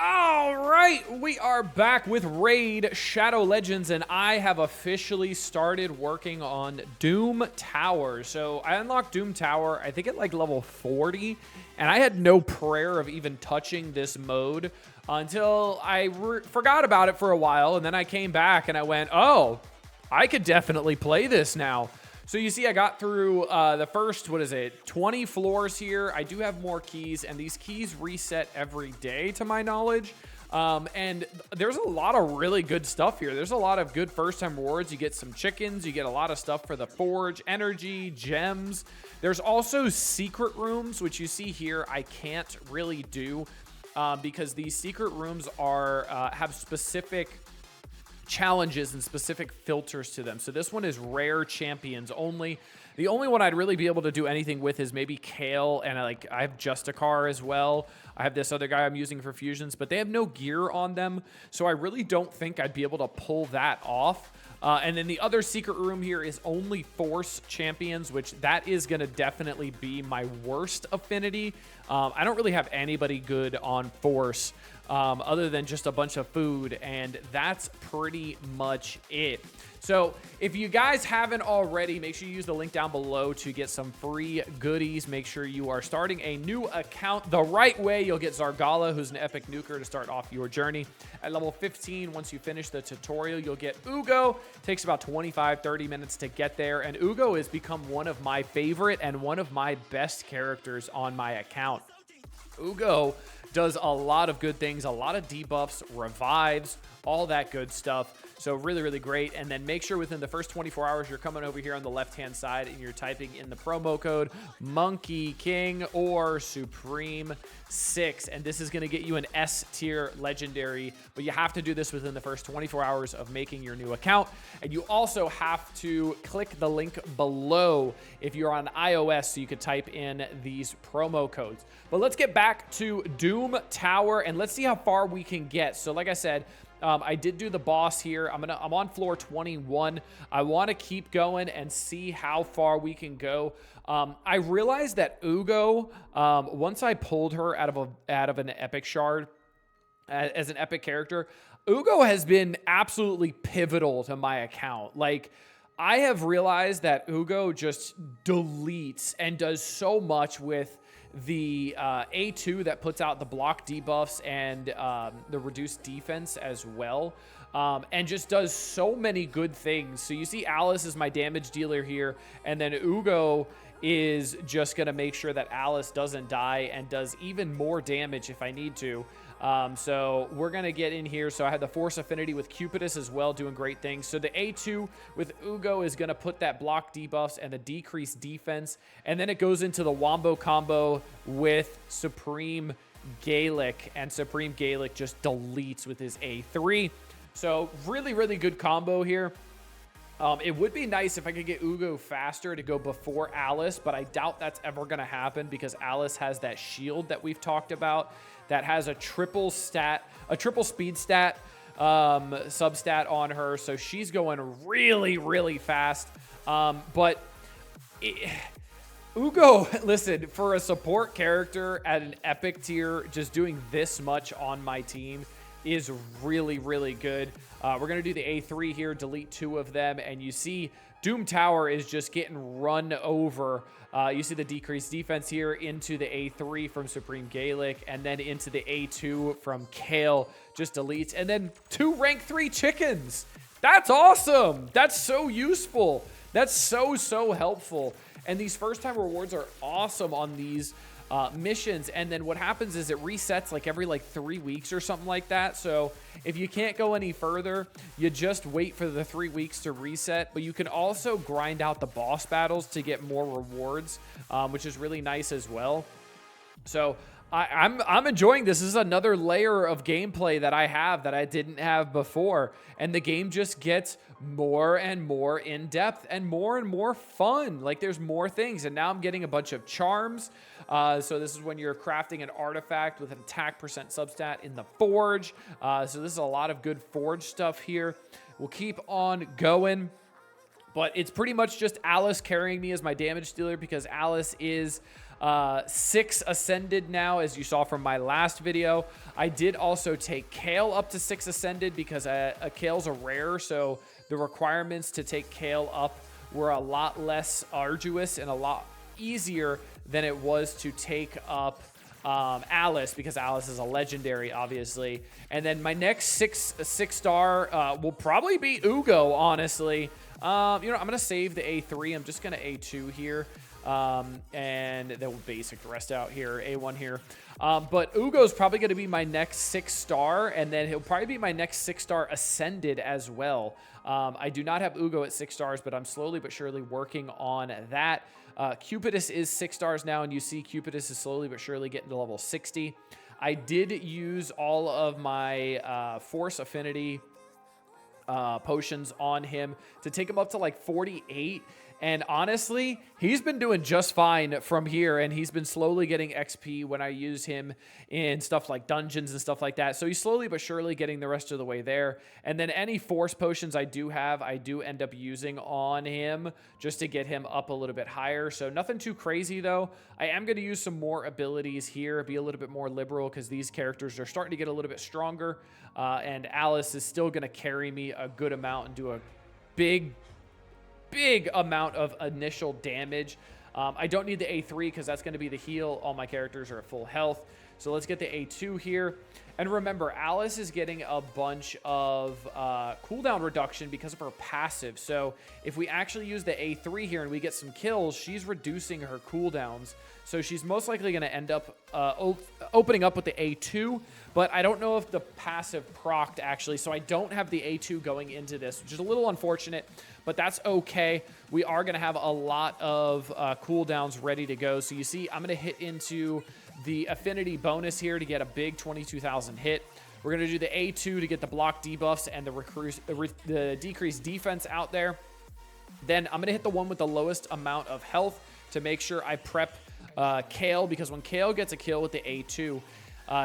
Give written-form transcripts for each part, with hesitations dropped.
All right, we are back with Raid Shadow Legends, and I have officially started working on Doom Tower. So I unlocked Doom Tower, I think at like level 40, and I had no prayer of even touching this mode until I forgot about it for a while, and then I came back and I went, oh, I could definitely play this now. So you see I got through the first, 20 floors here. I do have more keys, and these keys reset every day to my knowledge. And there's a lot of really good stuff here. There's a lot of good first-time rewards. You get some chickens. You get a lot of stuff for the forge, energy, gems. There's also secret rooms, which you see here I can't really do because these secret rooms are have specific challenges and specific filters to them. So this one is rare champions only. The only one I'd really be able to do anything with is maybe Kale, and I have Justicar as well. I have this other guy I'm using for fusions, but they have no gear on them, so I really don't think I'd be able to pull that off. And then the other secret room here is only Force champions, which that is going to definitely be my worst affinity. I don't really have anybody good on Force other than just a bunch of food, and that's pretty much it. So if you guys haven't already, make sure you use the link down below to get some free goodies. Make sure you are starting a new account the right way. You'll get Zargala, who's an epic nuker, to start off your journey. At level 15, once you finish the tutorial, you'll get Ugo. Takes about 25-30 minutes to get there, and Ugo has become one of my favorite and one of my best characters on my account. Ugo does a lot of good things, a lot of debuffs, revives, all that good stuff. So really, really great. And then make sure within the first 24 hours, you're coming over here on the left-hand side and you're typing in the promo code Monkey King or Supreme 6. And this is going to get you an S tier legendary, but you have to do this within the first 24 hours of making your new account. And you also have to click the link below if you're on iOS so you could type in these promo codes. But let's get back to Doom Tower and let's see how far we can get. So like I said, I did do the boss here. I'm on floor 21. I want to keep going and see how far we can go. I realized that Ugo, once I pulled her out of an epic shard as an epic character, Ugo has been absolutely pivotal to my account. Like, I have realized that Ugo just deletes and does so much with the A2 that puts out the block debuffs and the reduced defense as well, and just does so many good things. So you see Alice is my damage dealer here, and then Ugo is just going to make sure that Alice doesn't die and does even more damage if I need to. So we're going to get in here. So I have the Force Affinity with Cupidus as well, doing great things. So the A2 with Ugo is going to put that block debuffs and the decreased defense. And then it goes into the Wombo combo with Supreme Gaelic. And Supreme Gaelic just deletes with his A3. So really, really good combo here. It would be nice if I could get Ugo faster to go before Alice, but I doubt that's ever going to happen because Alice has that shield that we've talked about that has a triple speed stat, substat on her. So she's going really, really fast. Ugo, listen, for a support character at an epic tier, just doing this much on my team is really, really good. We're going to do the A3 here, delete 2 of them, and you see Doom Tower is just getting run over. You see the decreased defense here into the A3 from Supreme Gaelic, and then into the A2 from Kale, just deletes, and then 2 rank 3 chickens. That's awesome. That's so useful. That's so helpful. And these first-time rewards are awesome on these missions, and then what happens is it resets like every 3 weeks or something like that. So if you can't go any further, you just wait for the 3 weeks to reset. But you can also grind out the boss battles to get more rewards, which is really nice as well. So I'm enjoying this. This is another layer of gameplay that I have that I didn't have before. And the game just gets more and more in depth and more fun. Like, there's more things. And now I'm getting a bunch of charms. So this is when you're crafting an artifact with an attack percent substat in the forge. So this is a lot of good forge stuff here. We'll keep on going. But it's pretty much just Alice carrying me as my damage dealer because Alice is 6 ascended now, as you saw from my last video. I did also take Kale up to 6 ascended because Kale's a rare, so the requirements to take Kale up were a lot less arduous and a lot easier than it was to take up Alice, because Alice is a legendary, obviously. And then my next six star will probably be Ugo, honestly. You know, I'm going to save the A3. I'm just going to A2 here. And then we'll basic the rest out here, A1 here. But Ugo's probably going to be my next 6 star, and then he'll probably be my next 6 star ascended as well. I do not have Ugo at 6 stars, but I'm slowly but surely working on that. Cupidus is 6 stars now, and you see Cupidus is slowly but surely getting to level 60. I did use all of my Force Affinity potions on him to take him up to like 48. And honestly, he's been doing just fine from here, and he's been slowly getting XP when I use him in stuff like dungeons and stuff like that. So he's slowly but surely getting the rest of the way there. And then any force potions I do have, I do end up using on him just to get him up a little bit higher. So nothing too crazy, though. I am going to use some more abilities here, be a little bit more liberal, because these characters are starting to get a little bit stronger. And Alice is still going to carry me a good amount and do a big amount of initial damage. I don't need the A3 because that's going to be the heal. All my characters are at full health. So let's get the A2 here. And remember, Alice is getting a bunch of cooldown reduction because of her passive. So if we actually use the A3 here and we get some kills, she's reducing her cooldowns. So she's most likely going to end up opening up with the A2. But I don't know if the passive procced, actually. So I don't have the A2 going into this, which is a little unfortunate. But that's okay. We are going to have a lot of cooldowns ready to go. So you see, I'm going to hit into the affinity bonus here to get a big 22,000 hit. We're going to do the A2 to get the block debuffs and the decreased defense out there. Then I'm going to hit the one with the lowest amount of health to make sure I prep Kale, because when Kale gets a kill with the A2,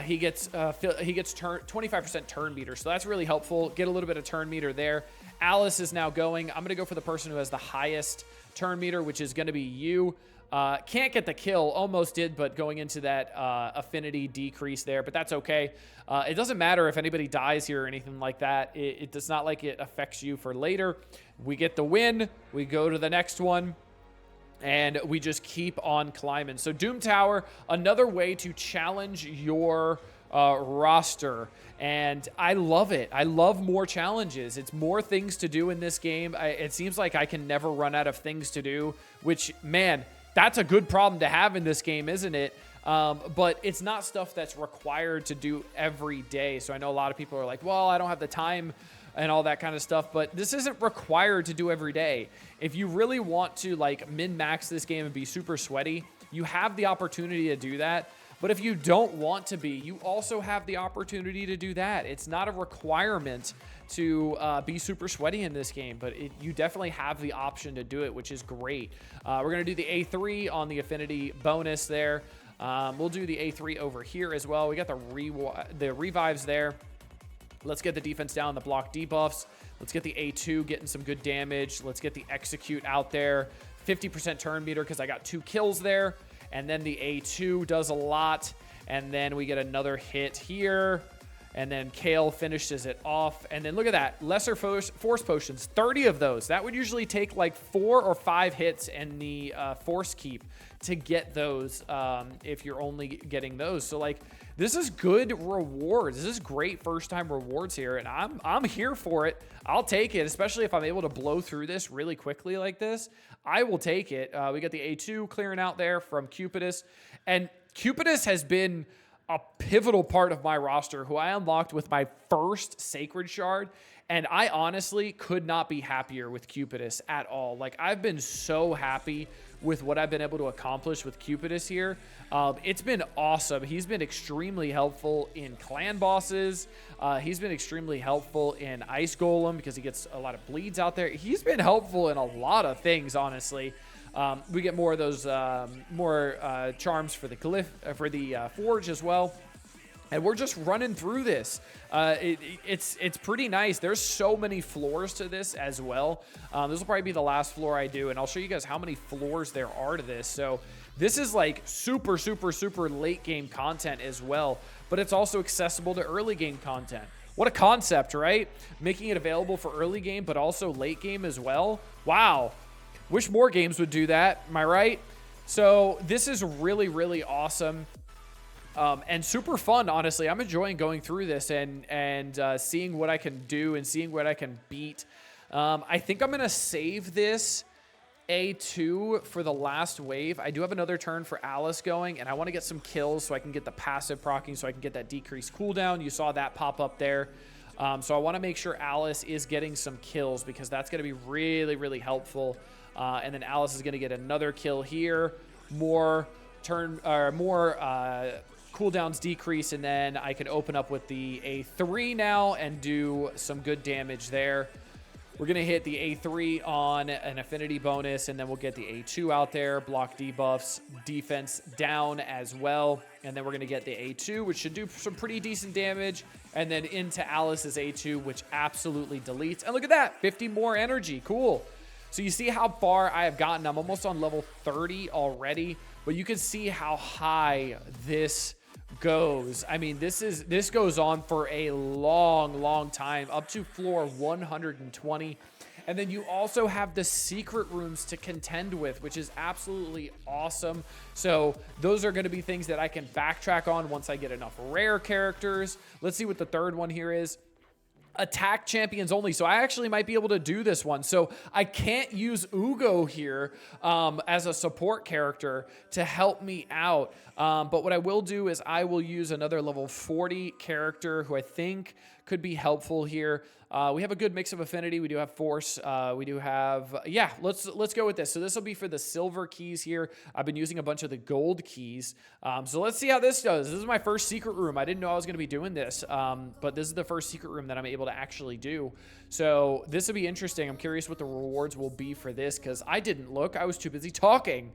he gets 25% turn meter. So that's really helpful. Get a little bit of turn meter there. Alice is now going. I'm going to go for the person who has the highest turn meter, which is going to be you. Can't get the kill, almost did, but going into that affinity decrease there, but that's okay. It doesn't matter if anybody dies here or anything like that. It does not like it affects you for later. We get the win. We go to the next one. And we just keep on climbing. So Doom Tower, another way to challenge your roster. And I love it. I love more challenges. It's more things to do in this game. It seems like I can never run out of things to do, which, man, that's a good problem to have in this game, isn't it? But it's not stuff that's required to do every day. So I know a lot of people are like, well, I don't have the time and all that kind of stuff, but this isn't required to do every day. If you really want to like min-max this game and be super sweaty, you have the opportunity to do that. But if you don't want to be, you also have the opportunity to do that. It's not a requirement to be super sweaty in this game, but you definitely have the option to do it, which is great. We're going to do the A3 on the affinity bonus there. We'll do the A3 over here as well. We got the revives there. Let's get the defense down, the block debuffs. Let's get the A2 getting some good damage. Let's get the execute out there. 50% turn meter because I got 2 kills there. And then the A2 does a lot. And then we get another hit here. And then Kale finishes it off. And then look at that. Lesser force potions. 30 of those. That would usually take like 4 or 5 hits in the force keep to get those if you're only getting those. So like, this is good rewards. This is great first time rewards here. And I'm here for it. I'll take it, especially if I'm able to blow through this really quickly like this. I will take it. We got the A2 clearing out there from Cupidus. And Cupidus has been a pivotal part of my roster, who I unlocked with my first Sacred Shard. And I honestly could not be happier with Cupidus at all. Like, I've been so happy with what I've been able to accomplish with Cupidus here. It's been awesome. He's been extremely helpful in clan bosses. He's been extremely helpful in Ice Golem because he gets a lot of bleeds out there. He's been helpful in a lot of things, honestly. We get more of those charms for the glyph, for the forge as well. And we're just running through this. It's pretty nice. There's so many floors to this as well. This will probably be the last floor I do, and I'll show you guys how many floors there are to this. So This is like super, super, super late game content as well, but it's also accessible to early game content. What a concept, right? Making it available for early game, but also late game as well. Wow. Wish more games would do that. Am I right? So this is really, really awesome. And super fun, honestly. I'm enjoying going through this and seeing what I can do and seeing what I can beat. I think I'm going to save this A2 for the last wave. I do have another turn for Alice going, and I want to get some kills so I can get the passive proccing, so I can get that decreased cooldown. You saw that pop up there. So I want to make sure Alice is getting some kills because that's going to be really, really helpful. And then Alice is going to get another kill here. More cooldowns decrease, and then I can open up with the A3 now and do some good damage there. We're going to hit the A3 on an affinity bonus, and then we'll get the A2 out there, block debuffs, defense down as well. And then we're going to get the A2, which should do some pretty decent damage, and then into Alice's A2, which absolutely deletes. And look at that, 50 more energy. Cool. So you see how far I have gotten. I'm almost on level 30 already, but you can see how high this goes. I mean, this goes on for a long time, up to floor 120. And then you also have the secret rooms to contend with, which is absolutely awesome. So those are going to be things that I can backtrack on once I get enough rare characters. Let's see what the third one here is. Attack champions only. So I actually might be able to do this one. So I can't use Ugo here as a support character to help me out. But what I will do is I will use another level 40 character who I think could be helpful here. We have a good mix of affinity. We do have force. We do have, yeah, let's go with this. So this will be for the silver keys here. I've been using a bunch of the gold keys. So let's see how this does. This is my first secret room. I didn't know I was going to be doing this, but this is the first secret room that I'm able to actually do. So this will be interesting. I'm curious what the rewards will be for this because I didn't look. I was too busy talking.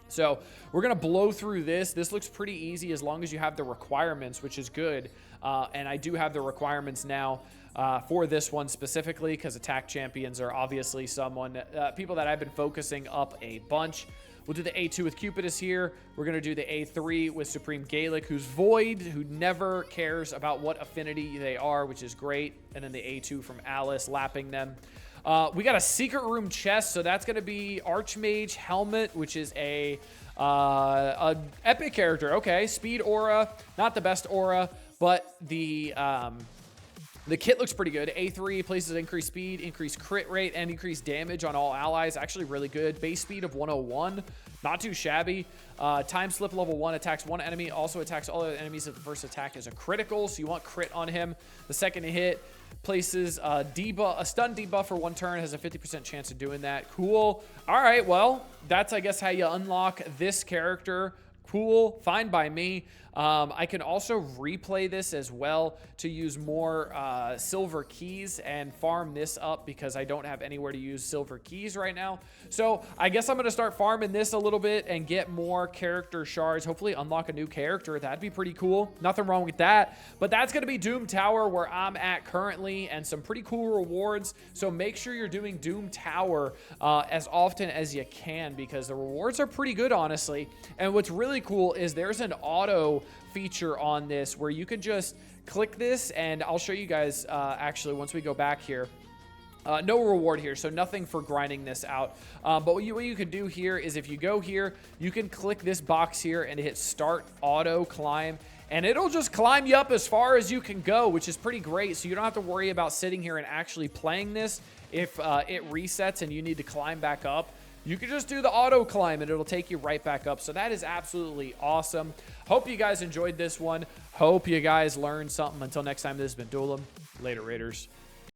So we're going to blow through this. This looks pretty easy as long as you have the requirements, which is good. And I do have the requirements now for this one specifically because attack champions are obviously people that I've been focusing up a bunch. We'll do the A2 with Cupidus here. We're going to do the A3 with Supreme Gaelic, who's Void, who never cares about what affinity they are, which is great. And then the A2 from Alice, lapping them. We got a secret room chest, so that's going to be Archmage Helmet, which is a epic character. Okay, speed aura, not the best aura, but the kit looks pretty good. A3 places increased speed, increased crit rate, and increased damage on all allies. Actually really good. Base speed of 101. Not too shabby. Time slip level 1 attacks one enemy. Also attacks all other enemies if the first attack is a critical. So you want crit on him. The second hit places a stun debuff for 1 turn. Has a 50% chance of doing that. Cool. All right. Well, that's, I guess, how you unlock this character. Cool. Fine by me. I can also replay this as well to use more silver keys and farm this up because I don't have anywhere to use silver keys right now. So I guess I'm going to start farming this a little bit and get more character shards. Hopefully unlock a new character. That'd be pretty cool. Nothing wrong with that. But that's going to be Doom Tower where I'm at currently and some pretty cool rewards. So make sure you're doing Doom Tower as often as you can because the rewards are pretty good, honestly. And what's really cool is there's an auto feature on this where you can just click this, and I'll show you guys actually once we go back here. No reward here, so nothing for grinding this out. But what you can do here is if you go here, you can click this box here and hit start auto climb, and it'll just climb you up as far as you can go, which is pretty great. So you don't have to worry about sitting here and actually playing this if it resets and you need to climb back up. You can just do the auto climb and it'll take you right back up. So that is absolutely awesome. Hope you guys enjoyed this one. Hope you guys learned something. Until next time, this has been Duelim. Later, Raiders.